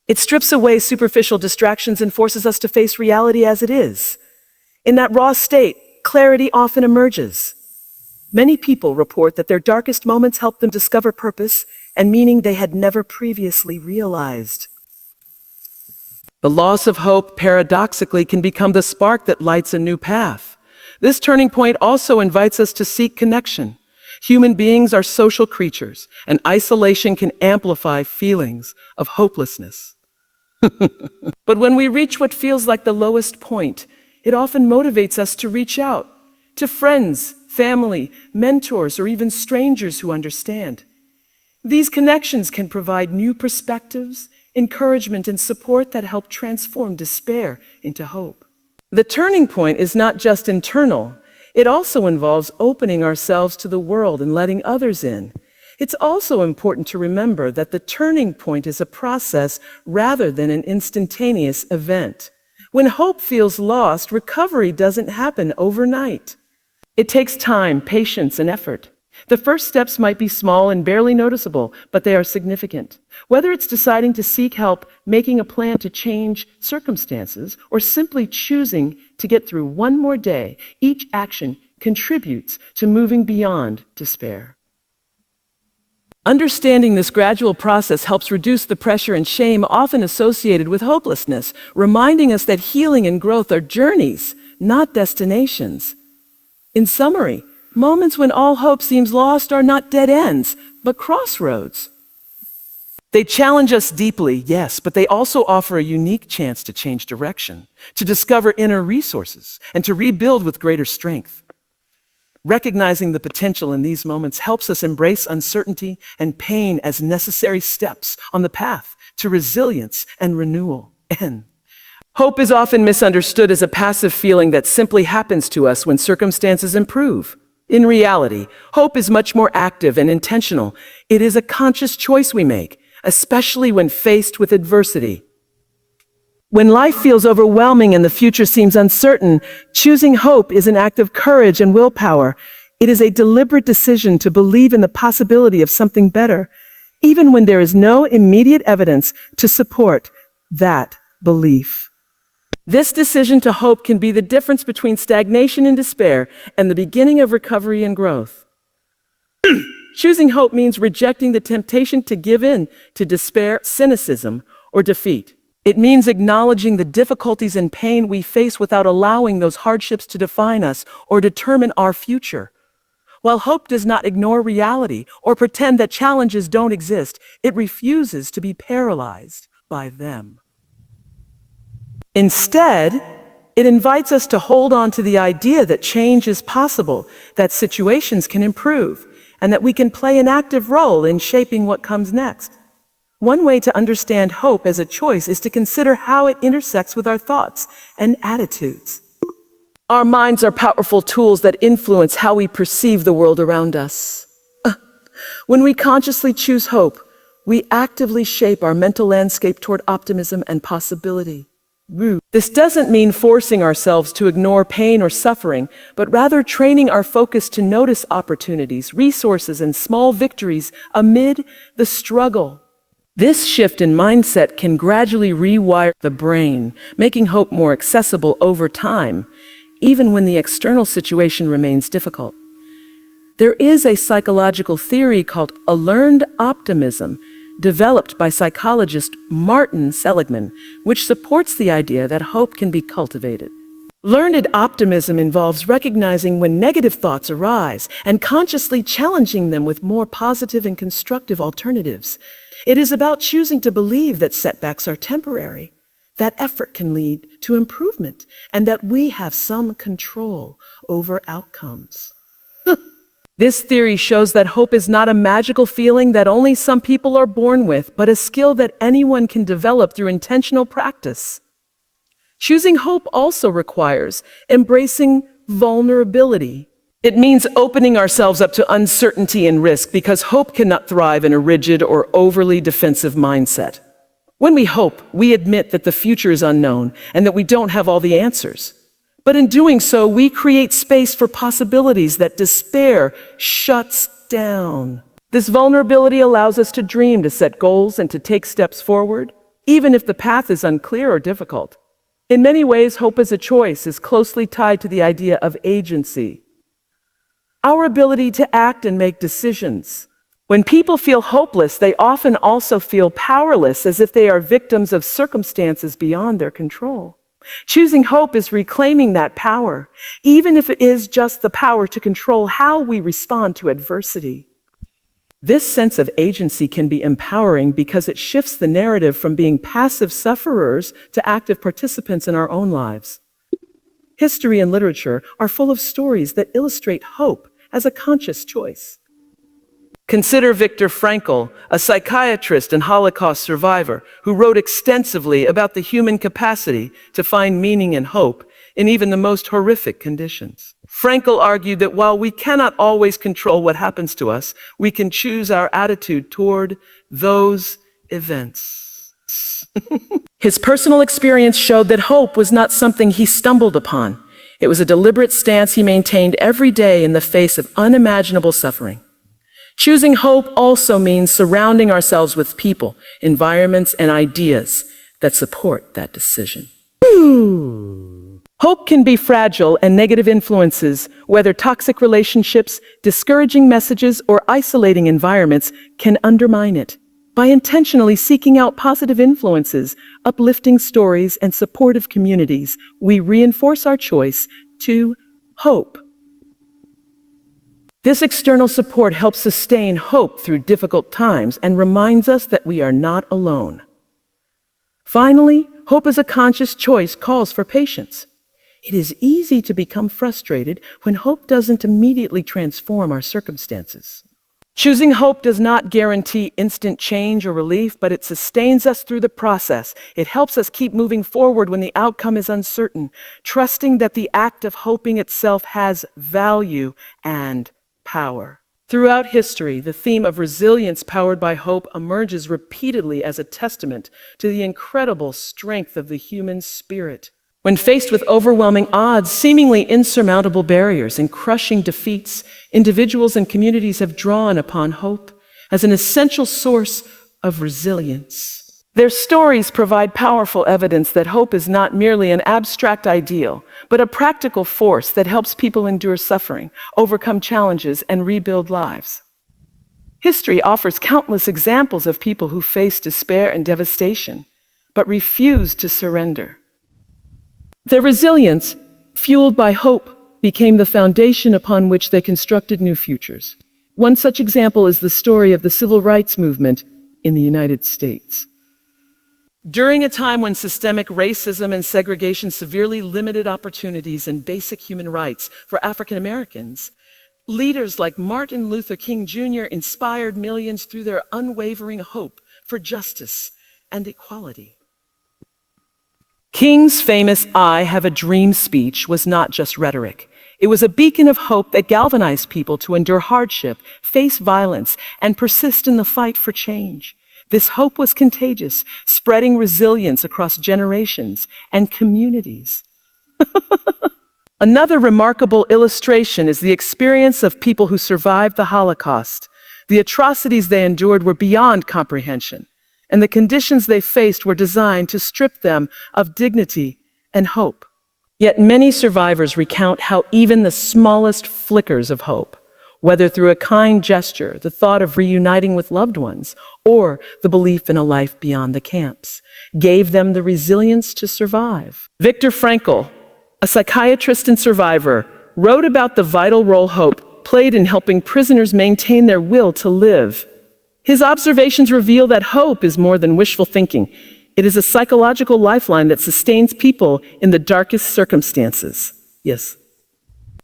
It strips away superficial distractions and forces us to face reality as it is. In that raw state, clarity often emerges. Many people report that their darkest moments help them discover purpose and meaning they had never previously realized. The loss of hope, paradoxically, can become the spark that lights a new path. This turning point also invites us to seek connection. Human beings are social creatures, and isolation can amplify feelings of hopelessness. But when we reach what feels like the lowest point, it often motivates us to reach out to friends, family, mentors, or even strangers who understand. These connections can provide new perspectives, encouragement, and support that help transform despair into hope. The turning point is not just internal. It also involves opening ourselves to the world and letting others in. It's also important to remember that the turning point is a process rather than an instantaneous event. When hope feels lost, recovery doesn't happen overnight. It takes time, patience, and effort. The first steps might be small and barely noticeable, but they are significant. Whether it's deciding to seek help, making a plan to change circumstances, or simply choosing to get through one more day, each action contributes to moving beyond despair. Understanding this gradual process helps reduce the pressure and shame often associated with hopelessness, reminding us that healing and growth are journeys, not destinations. In summary, moments when all hope seems lost are not dead ends, but crossroads. They challenge us deeply, yes, but they also offer a unique chance to change direction, to discover inner resources, and to rebuild with greater strength. Recognizing the potential in these moments helps us embrace uncertainty and pain as necessary steps on the path to resilience and renewal. Hope is often misunderstood as a passive feeling that simply happens to us when circumstances improve. In reality, hope is much more active and intentional. It is a conscious choice we make, especially when faced with adversity. When life feels overwhelming and the future seems uncertain, choosing hope is an act of courage and willpower. It is a deliberate decision to believe in the possibility of something better, even when there is no immediate evidence to support that belief. This decision to hope can be the difference between stagnation and despair and the beginning of recovery and growth. Choosing hope means rejecting the temptation to give in to despair, cynicism, or defeat. It means acknowledging the difficulties and pain we face without allowing those hardships to define us or determine our future. While hope does not ignore reality or pretend that challenges don't exist, it refuses to be paralyzed by them. Instead, it invites us to hold on to the idea that change is possible, that situations can improve, and that we can play an active role in shaping what comes next. One way to understand hope as a choice is to consider how it intersects with our thoughts and attitudes. Our minds are powerful tools that influence how we perceive the world around us. When we consciously choose hope, we actively shape our mental landscape toward optimism and possibility. This doesn't mean forcing ourselves to ignore pain or suffering, but rather training our focus to notice opportunities, resources, and small victories amid the struggle. This shift in mindset can gradually rewire the brain, making hope more accessible over time, even when the external situation remains difficult. There is a psychological theory called a learned optimism, developed by psychologist Martin Seligman, which supports the idea that hope can be cultivated. Learned optimism involves recognizing when negative thoughts arise and consciously challenging them with more positive and constructive alternatives. It is about choosing to believe that setbacks are temporary, that effort can lead to improvement, and that we have some control over outcomes. This theory shows that hope is not a magical feeling that only some people are born with, but a skill that anyone can develop through intentional practice. Choosing hope also requires embracing vulnerability. It means opening ourselves up to uncertainty and risk because hope cannot thrive in a rigid or overly defensive mindset. When we hope, we admit that the future is unknown and that we don't have all the answers. But in doing so, we create space for possibilities that despair shuts down. This vulnerability allows us to dream, to set goals, and to take steps forward. even if the path is unclear or difficult. In many ways, hope as a choice is closely tied to the idea of agency, our ability to act and make decisions. When people feel hopeless, they often also feel powerless, as if they are victims of circumstances beyond their control. Choosing hope is reclaiming that power, even if it is just the power to control how we respond to adversity. This sense of agency can be empowering because it shifts the narrative from being passive sufferers to active participants in our own lives. History and literature are full of stories that illustrate hope as a conscious choice. Consider Viktor Frankl, a psychiatrist and Holocaust survivor who wrote extensively about the human capacity to find meaning and hope in even the most horrific conditions. Frankl argued that while we cannot always control what happens to us, we can choose our attitude toward those events. His personal experience showed that hope was not something he stumbled upon. It was a deliberate stance he maintained every day in the face of unimaginable suffering. Choosing hope also means surrounding ourselves with people, environments, and ideas that support that decision. Hope can be fragile, and negative influences, whether toxic relationships, discouraging messages, or isolating environments, can undermine it. By intentionally seeking out positive influences, uplifting stories, and supportive communities, we reinforce our choice to hope. This external support helps sustain hope through difficult times and reminds us that we are not alone. Finally, hope as a conscious choice calls for patience. It is easy to become frustrated when hope doesn't immediately transform our circumstances. Choosing hope does not guarantee instant change or relief, but it sustains us through the process. It helps us keep moving forward when the outcome is uncertain, trusting that the act of hoping itself has value and power. Throughout history, the theme of resilience powered by hope emerges repeatedly as a testament to the incredible strength of the human spirit. When faced with overwhelming odds, seemingly insurmountable barriers, and crushing defeats, individuals and communities have drawn upon hope as an essential source of resilience. Their stories provide powerful evidence that hope is not merely an abstract ideal, but a practical force that helps people endure suffering, overcome challenges, and rebuild lives. History offers countless examples of people who faced despair and devastation, but refused to surrender. Their resilience, fueled by hope, became the foundation upon which they constructed new futures. One such example is the story of the civil rights movement in the United States. During a time when systemic racism and segregation severely limited opportunities and basic human rights for African Americans, leaders like Martin Luther King Jr. inspired millions through their unwavering hope for justice and equality. King's famous "I Have a Dream" speech was not just rhetoric. It was a beacon of hope that galvanized people to endure hardship, face violence, and persist in the fight for change. This hope was contagious, spreading resilience across generations and communities. Another remarkable illustration is the experience of people who survived the Holocaust. The atrocities they endured were beyond comprehension, and the conditions they faced were designed to strip them of dignity and hope. Yet many survivors recount how even the smallest flickers of hope, whether through a kind gesture, the thought of reuniting with loved ones, or the belief in a life beyond the camps, gave them the resilience to survive. Viktor Frankl, a psychiatrist and survivor, wrote about the vital role hope played in helping prisoners maintain their will to live. His observations reveal that hope is more than wishful thinking. It is a psychological lifeline that sustains people in the darkest circumstances. Yes.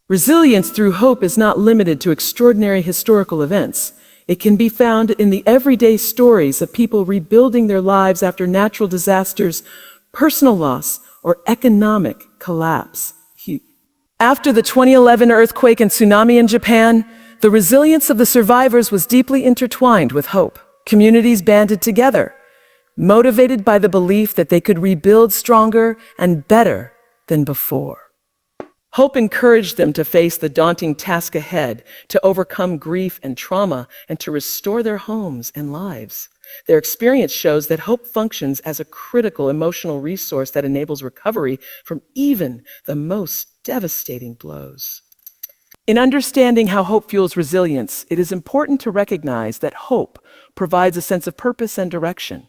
Resilience through hope is not limited to extraordinary historical events. It can be found in the everyday stories of people rebuilding their lives after natural disasters, personal loss, or economic collapse. After the 2011 earthquake and tsunami in Japan, the resilience of the survivors was deeply intertwined with hope. Communities banded together, motivated by the belief that they could rebuild stronger and better than before. Hope encouraged them to face the daunting task ahead, to overcome grief and trauma, and to restore their homes and lives. Their experience shows that hope functions as a critical emotional resource that enables recovery from even the most devastating blows. In understanding how hope fuels resilience, it is important to recognize that hope provides a sense of purpose and direction.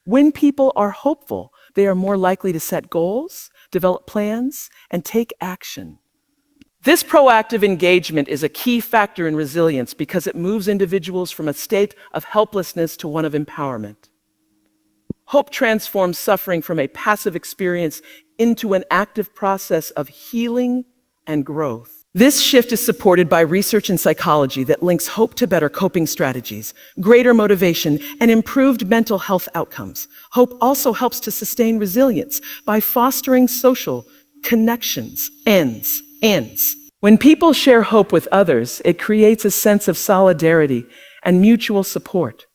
When people are hopeful, they are more likely to set goals, develop plans, and take action. This proactive engagement is a key factor in resilience because it moves individuals from a state of helplessness to one of empowerment. Hope transforms suffering from a passive experience into an active process of healing and growth. This shift is supported by research in psychology that links hope to better coping strategies, greater motivation, and improved mental health outcomes. Hope also helps to sustain resilience by fostering social connections. When people share hope with others, it creates a sense of solidarity and mutual support.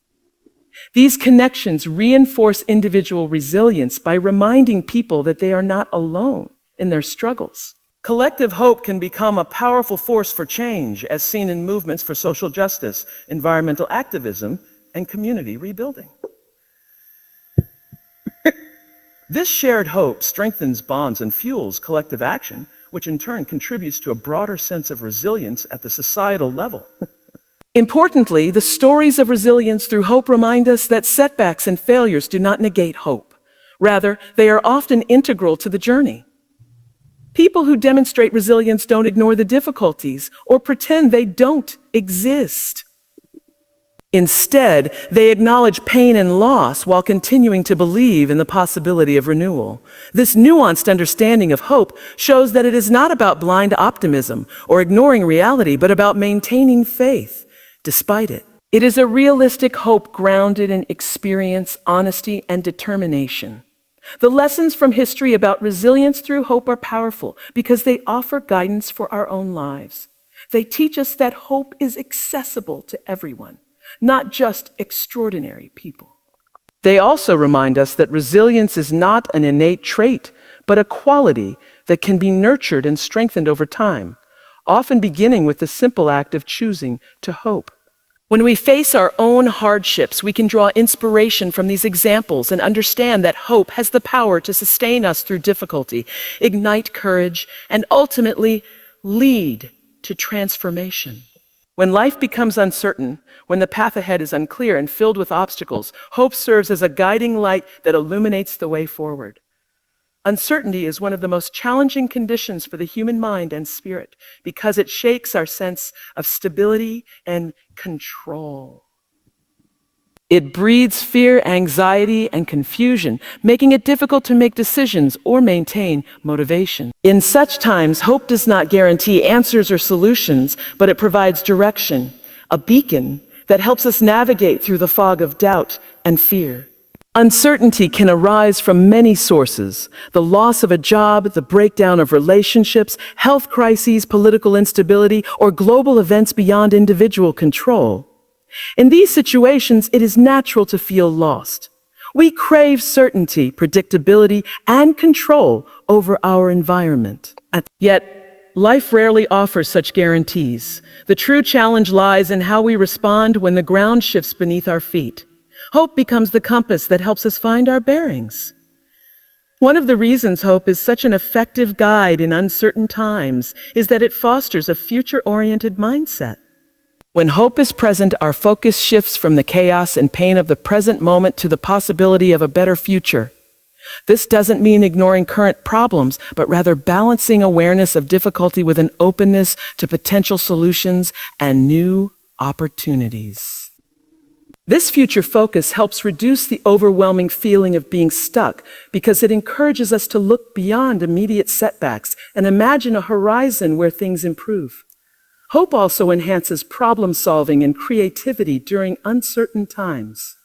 These connections reinforce individual resilience by reminding people that they are not alone in their struggles. Collective hope can become a powerful force for change, as seen in movements for social justice, environmental activism, and community rebuilding. This shared hope strengthens bonds and fuels collective action, which in turn contributes to a broader sense of resilience at the societal level. Importantly, the stories of resilience through hope remind us that setbacks and failures do not negate hope. Rather, they are often integral to the journey. People who demonstrate resilience don't ignore the difficulties or pretend they don't exist. Instead, they acknowledge pain and loss while continuing to believe in the possibility of renewal. This nuanced understanding of hope shows that it is not about blind optimism or ignoring reality, but about maintaining faith despite it. It is a realistic hope grounded in experience, honesty, and determination. The lessons from history about resilience through hope are powerful because they offer guidance for our own lives. They teach us that hope is accessible to everyone, not just extraordinary people. They also remind us that resilience is not an innate trait, but a quality that can be nurtured and strengthened over time, often beginning with the simple act of choosing to hope. When we face our own hardships, we can draw inspiration from these examples and understand that hope has the power to sustain us through difficulty, ignite courage, and ultimately lead to transformation. When life becomes uncertain, when the path ahead is unclear and filled with obstacles, hope serves as a guiding light that illuminates the way forward. Uncertainty is one of the most challenging conditions for the human mind and spirit because it shakes our sense of stability and control. It breeds fear, anxiety, and confusion, making it difficult to make decisions or maintain motivation. In such times, hope does not guarantee answers or solutions, but it provides direction, a beacon that helps us navigate through the fog of doubt and fear. Uncertainty can arise from many sources: the loss of a job, the breakdown of relationships, health crises, political instability, or global events beyond individual control. In these situations, it is natural to feel lost. We crave certainty, predictability, and control over our environment. Yet, life rarely offers such guarantees. The true challenge lies in how we respond when the ground shifts beneath our feet. Hope becomes the compass that helps us find our bearings. One of the reasons hope is such an effective guide in uncertain times is that it fosters a future-oriented mindset. When hope is present, our focus shifts from the chaos and pain of the present moment to the possibility of a better future. This doesn't mean ignoring current problems, but rather balancing awareness of difficulty with an openness to potential solutions and new opportunities. This future focus helps reduce the overwhelming feeling of being stuck because it encourages us to look beyond immediate setbacks and imagine a horizon where things improve. Hope also enhances problem solving and creativity during uncertain times.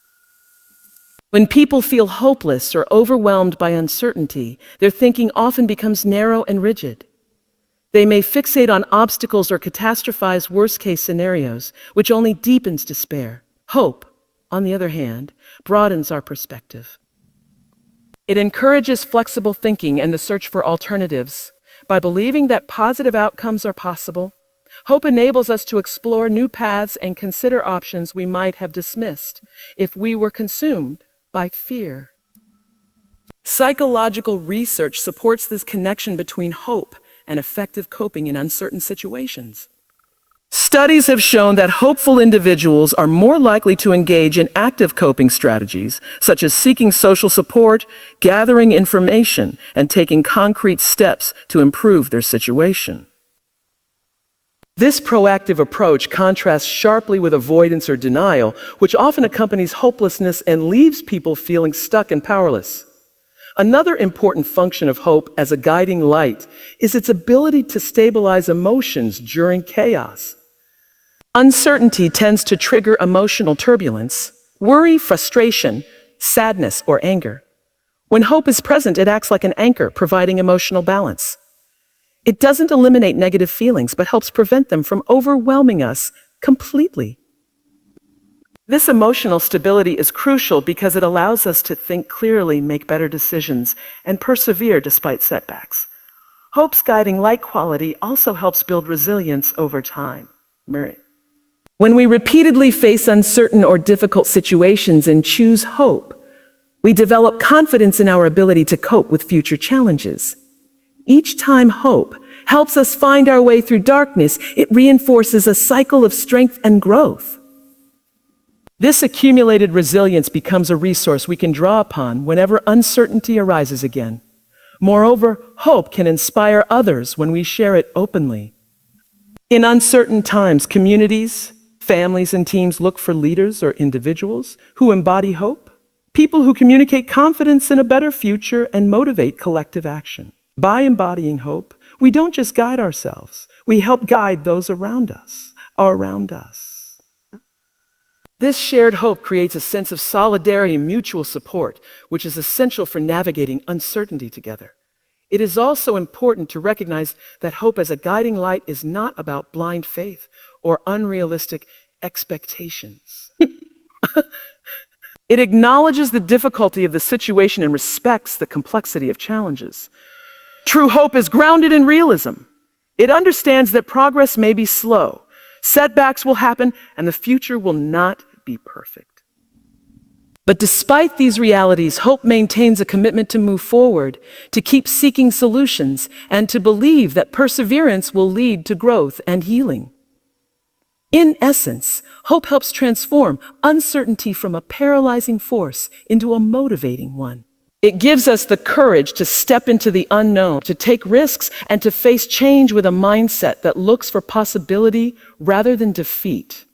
When people feel hopeless or overwhelmed by uncertainty, their thinking often becomes narrow and rigid. They may fixate on obstacles or catastrophize worst-case scenarios, which only deepens despair. Hope, on the other hand, broadens our perspective. It encourages flexible thinking and the search for alternatives. By believing that positive outcomes are possible, Hope enables us to explore new paths and consider options we might have dismissed if we were consumed by fear. Psychological research supports this connection between hope and effective coping in uncertain situations. Studies have shown that hopeful individuals are more likely to engage in active coping strategies, such as seeking social support, gathering information, and taking concrete steps to improve their situation. This proactive approach contrasts sharply with avoidance or denial, which often accompanies hopelessness and leaves people feeling stuck and powerless. Another important function of hope as a guiding light is its ability to stabilize emotions during chaos. Uncertainty tends to trigger emotional turbulence, worry, frustration, sadness, or anger. When hope is present, it acts like an anchor, providing emotional balance. It doesn't eliminate negative feelings, but helps prevent them from overwhelming us completely. This emotional stability is crucial because it allows us to think clearly, make better decisions, and persevere despite setbacks. Hope's guiding light quality also helps build resilience over time. When we repeatedly face uncertain or difficult situations and choose hope, we develop confidence in our ability to cope with future challenges. Each time hope helps us find our way through darkness, it reinforces a cycle of strength and growth. This accumulated resilience becomes a resource we can draw upon whenever uncertainty arises again. Moreover, hope can inspire others when we share it openly. In uncertain times, communities, families, and teams look for leaders or individuals who embody hope, people who communicate confidence in a better future and motivate collective action. By embodying hope, we don't just guide ourselves, we help guide those around us. This shared hope creates a sense of solidarity and mutual support, which is essential for navigating uncertainty together. It is also important to recognize that hope as a guiding light is not about blind faith or unrealistic expectations. It acknowledges the difficulty of the situation and respects the complexity of challenges. True hope is grounded in realism. It understands that progress may be slow, setbacks will happen, and the future will not be perfect. But despite these realities, hope maintains a commitment to move forward, to keep seeking solutions, and to believe that perseverance will lead to growth and healing. In essence, hope helps transform uncertainty from a paralyzing force into a motivating one. It gives us the courage to step into the unknown, to take risks, and to face change with a mindset that looks for possibility rather than defeat.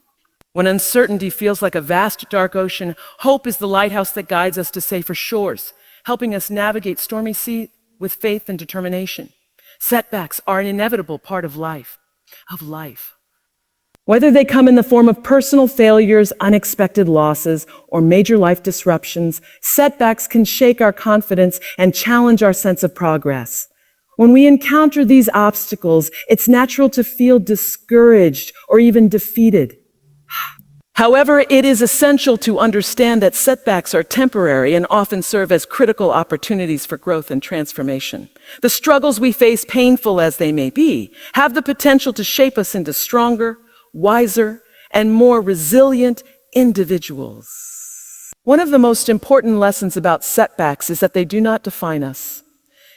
When uncertainty feels like a vast, dark ocean, hope is the lighthouse that guides us to safer shores, helping us navigate stormy seas with faith and determination. Setbacks are an inevitable part of life. Whether they come in the form of personal failures, unexpected losses, or major life disruptions, setbacks can shake our confidence and challenge our sense of progress. When we encounter these obstacles, it's natural to feel discouraged or even defeated. However, it is essential to understand that setbacks are temporary and often serve as critical opportunities for growth and transformation. The struggles we face, painful as they may be, have the potential to shape us into stronger, wiser, and more resilient individuals. One of the most important lessons about setbacks is that they do not define us.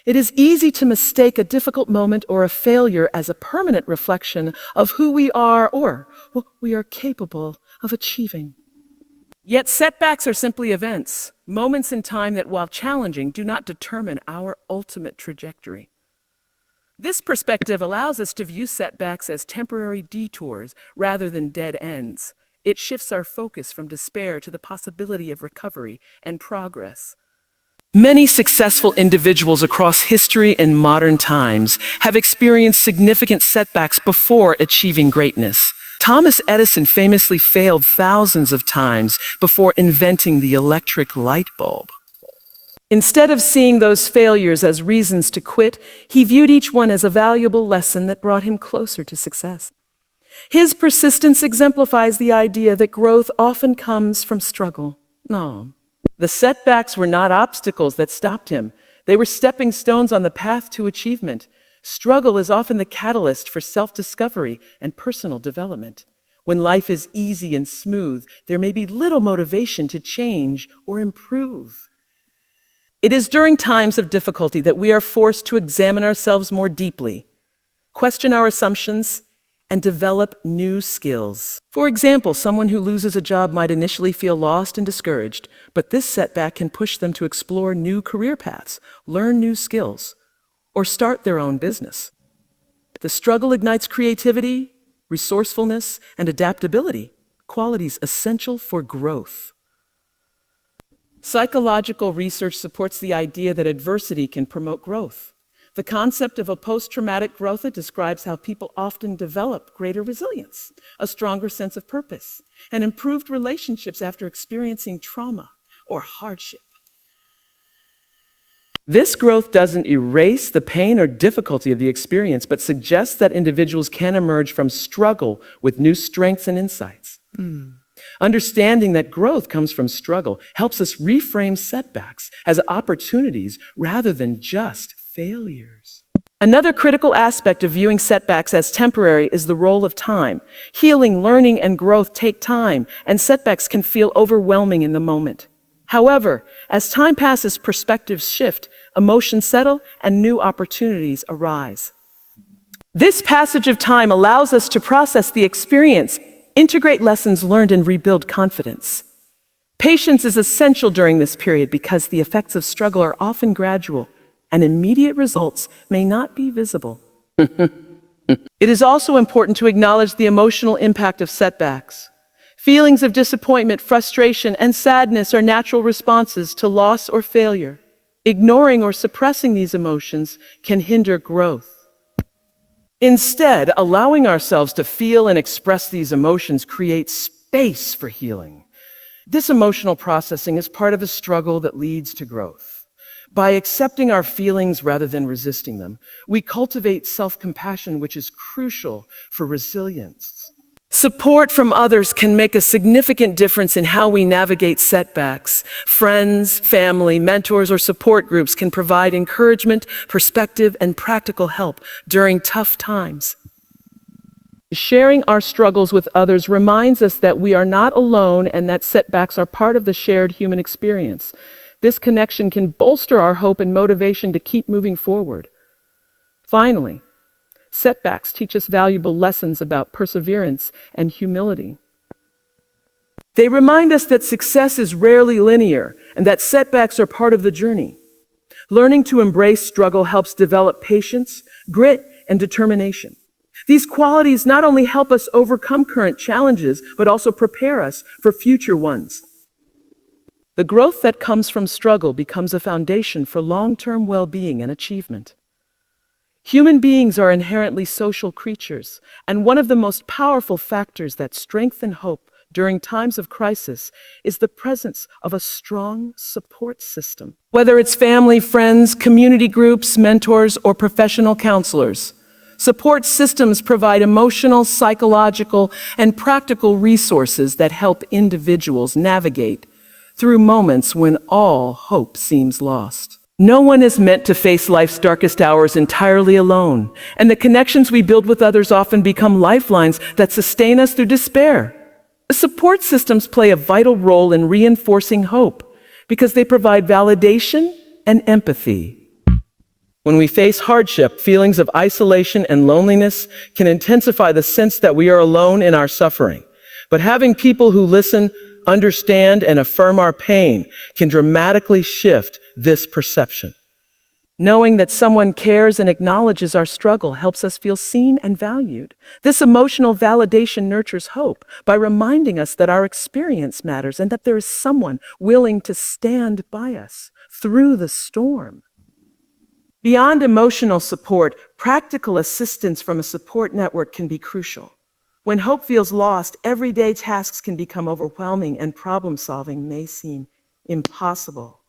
It is easy to mistake a difficult moment or a failure as a permanent reflection of who we are or what we are capable of achieving. Yet setbacks are simply events, moments in time that, while challenging, do not determine our ultimate trajectory. This perspective allows us to view setbacks as temporary detours rather than dead ends. It shifts our focus from despair to the possibility of recovery and progress. Many successful individuals across history and modern times have experienced significant setbacks before achieving greatness. Thomas Edison famously failed thousands of times before inventing the electric light bulb. Instead of seeing those failures as reasons to quit, he viewed each one as a valuable lesson that brought him closer to success. His persistence exemplifies the idea that growth often comes from struggle. The setbacks were not obstacles that stopped him. They were stepping stones on the path to achievement. Struggle is often the catalyst for self-discovery and personal development. When life is easy and smooth, there may be little motivation to change or improve. It is during times of difficulty that we are forced to examine ourselves more deeply, question our assumptions, and develop new skills. For example, someone who loses a job might initially feel lost and discouraged, but this setback can push them to explore new career paths, learn new skills, or start their own business. The struggle ignites creativity, resourcefulness, and adaptability, qualities essential for growth. Psychological research supports the idea that adversity can promote growth. The concept of a post-traumatic growth describes how people often develop greater resilience, a stronger sense of purpose, and improved relationships after experiencing trauma or hardship. This growth doesn't erase the pain or difficulty of the experience, but suggests that individuals can emerge from struggle with new strengths and insights. Understanding that growth comes from struggle helps us reframe setbacks as opportunities rather than just failures. Another critical aspect of viewing setbacks as temporary is the role of time. Healing, learning, and growth take time, and setbacks can feel overwhelming in the moment. However, as time passes, perspectives shift, emotions settle, and new opportunities arise. This passage of time allows us to process the experience, integrate lessons learned, and rebuild confidence. Patience is essential during this period because the effects of struggle are often gradual, and immediate results may not be visible. It is also important to acknowledge the emotional impact of setbacks. Feelings of disappointment, frustration, and sadness are natural responses to loss or failure. Ignoring or suppressing these emotions can hinder growth. Instead, allowing ourselves to feel and express these emotions creates space for healing. This emotional processing is part of the struggle that leads to growth. By accepting our feelings rather than resisting them, we cultivate self-compassion, which is crucial for resilience. Support from others can make a significant difference in how we navigate setbacks. Friends, family, mentors, or support groups can provide encouragement, perspective, and practical help during tough times. Sharing our struggles with others reminds us that we are not alone and that setbacks are part of the shared human experience. This connection can bolster our hope and motivation to keep moving forward. Finally, setbacks teach us valuable lessons about perseverance and humility. They remind us that success is rarely linear and that setbacks are part of the journey. Learning to embrace struggle helps develop patience, grit, and determination. These qualities not only help us overcome current challenges, but also prepare us for future ones. The growth that comes from struggle becomes a foundation for long-term well-being and achievement. Human beings are inherently social creatures, and one of the most powerful factors that strengthen hope during times of crisis is the presence of a strong support system. Whether it's family, friends, community groups, mentors, or professional counselors, support systems provide emotional, psychological, and practical resources that help individuals navigate through moments when all hope seems lost. No one is meant to face life's darkest hours entirely alone, and the connections we build with others often become lifelines that sustain us through despair. Support systems play a vital role in reinforcing hope because they provide validation and empathy. When we face hardship, feelings of isolation and loneliness can intensify the sense that we are alone in our suffering. But having people who listen, understand, and affirm our pain can dramatically shift this perception. Knowing that someone cares and acknowledges our struggle helps us feel seen and valued. This emotional validation nurtures hope by reminding us that our experience matters and that there is someone willing to stand by us through the storm. Beyond emotional support, practical assistance from a support network can be crucial. When hope feels lost, everyday tasks can become overwhelming and problem-solving may seem impossible.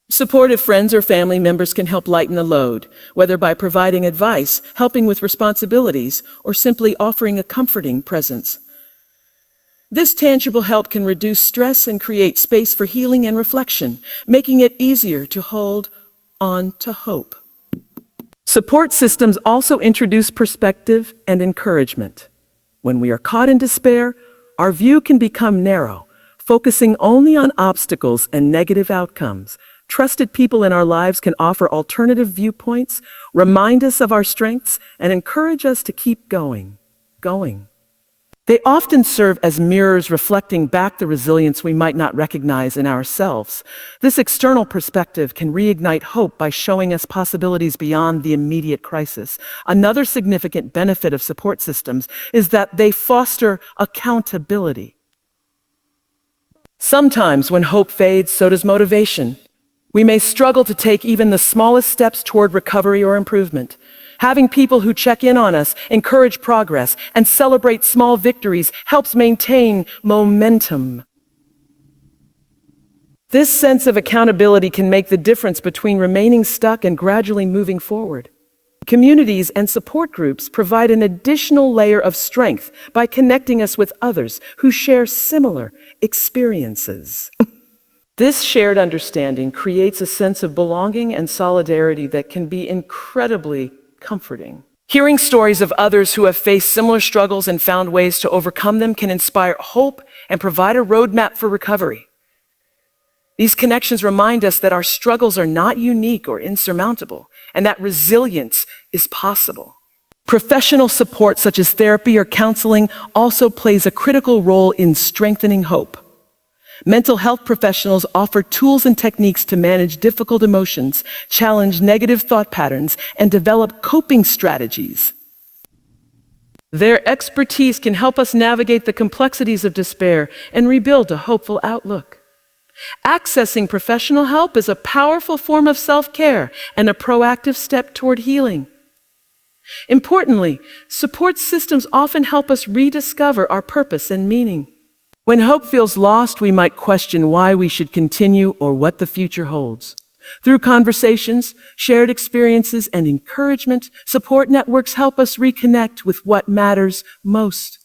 Supportive friends or family members can help lighten the load, whether by providing advice, helping with responsibilities, or simply offering a comforting presence. This tangible help can reduce stress and create space for healing and reflection, making it easier to hold on to hope. Support systems also introduce perspective and encouragement. When we are caught in despair, our view can become narrow, focusing only on obstacles and negative outcomes. Trusted people in our lives can offer alternative viewpoints, remind us of our strengths, and encourage us to keep going. They often serve as mirrors reflecting back the resilience we might not recognize in ourselves. This external perspective can reignite hope by showing us possibilities beyond the immediate crisis. Another significant benefit of support systems is that they foster accountability. Sometimes when hope fades, so does motivation. We may struggle to take even the smallest steps toward recovery or improvement. Having people who check in on us, encourage progress, and celebrate small victories helps maintain momentum. This sense of accountability can make the difference between remaining stuck and gradually moving forward. Communities and support groups provide an additional layer of strength by connecting us with others who share similar experiences. This shared understanding creates a sense of belonging and solidarity that can be incredibly comforting. Hearing stories of others who have faced similar struggles and found ways to overcome them can inspire hope and provide a roadmap for recovery. These connections remind us that our struggles are not unique or insurmountable, and that resilience is possible. Professional support such as therapy or counseling also plays a critical role in strengthening hope. Mental health professionals offer tools and techniques to manage difficult emotions, challenge negative thought patterns, and develop coping strategies. Their expertise can help us navigate the complexities of despair and rebuild a hopeful outlook. Accessing professional help is a powerful form of self-care and a proactive step toward healing. Importantly, support systems often help us rediscover our purpose and meaning. When hope feels lost, we might question why we should continue or what the future holds. Through conversations, shared experiences, and encouragement, support networks help us reconnect with what matters most.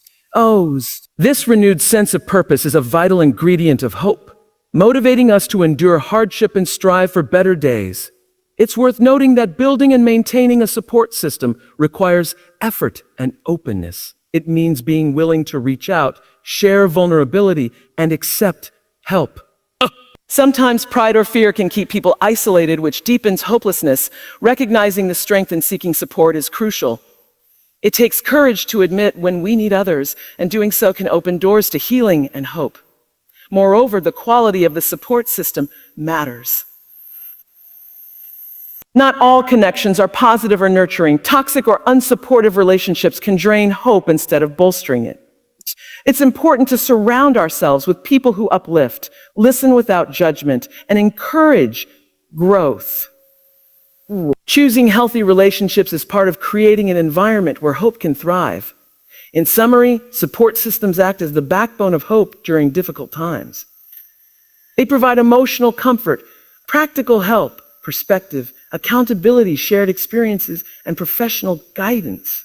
This renewed sense of purpose is a vital ingredient of hope, motivating us to endure hardship and strive for better days. It's worth noting that building and maintaining a support system requires effort and openness. It means being willing to reach out, share vulnerability, and accept help. Sometimes pride or fear can keep people isolated, which deepens hopelessness. Recognizing the strength in seeking support is crucial. It takes courage to admit when we need others, and doing so can open doors to healing and hope. Moreover, the quality of the support system matters. Not all connections are positive or nurturing. Toxic or unsupportive relationships can drain hope instead of bolstering it. It's important to surround ourselves with people who uplift, listen without judgment, and encourage growth. Choosing healthy relationships is part of creating an environment where hope can thrive. In summary, support systems act as the backbone of hope during difficult times. They provide emotional comfort, practical help, perspective, accountability, shared experiences, and professional guidance.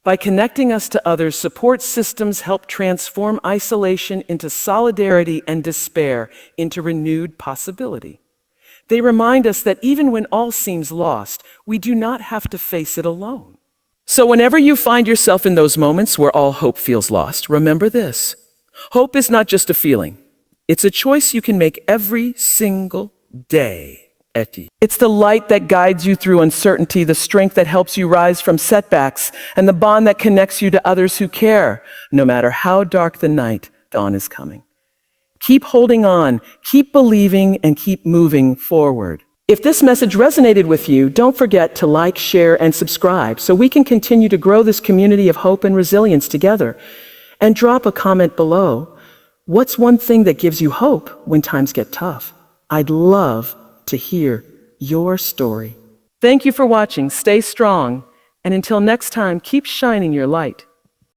By connecting us to others, support systems help transform isolation into solidarity and despair into renewed possibility. They remind us that even when all seems lost, we do not have to face it alone. So whenever you find yourself in those moments where all hope feels lost, remember this: hope is not just a feeling. It's a choice you can make every single day. It's the light that guides you through uncertainty, the strength that helps you rise from setbacks, and the bond that connects you to others who care. No matter how dark the night, dawn is coming. Keep holding on, keep believing, and keep moving forward. If this message resonated with you, don't forget to like, share, and subscribe so we can continue to grow this community of hope and resilience together. And drop a comment below. What's one thing that gives you hope when times get tough? I'd love to hear your story. Thank you for watching. Stay strong, and until next time, keep shining your light.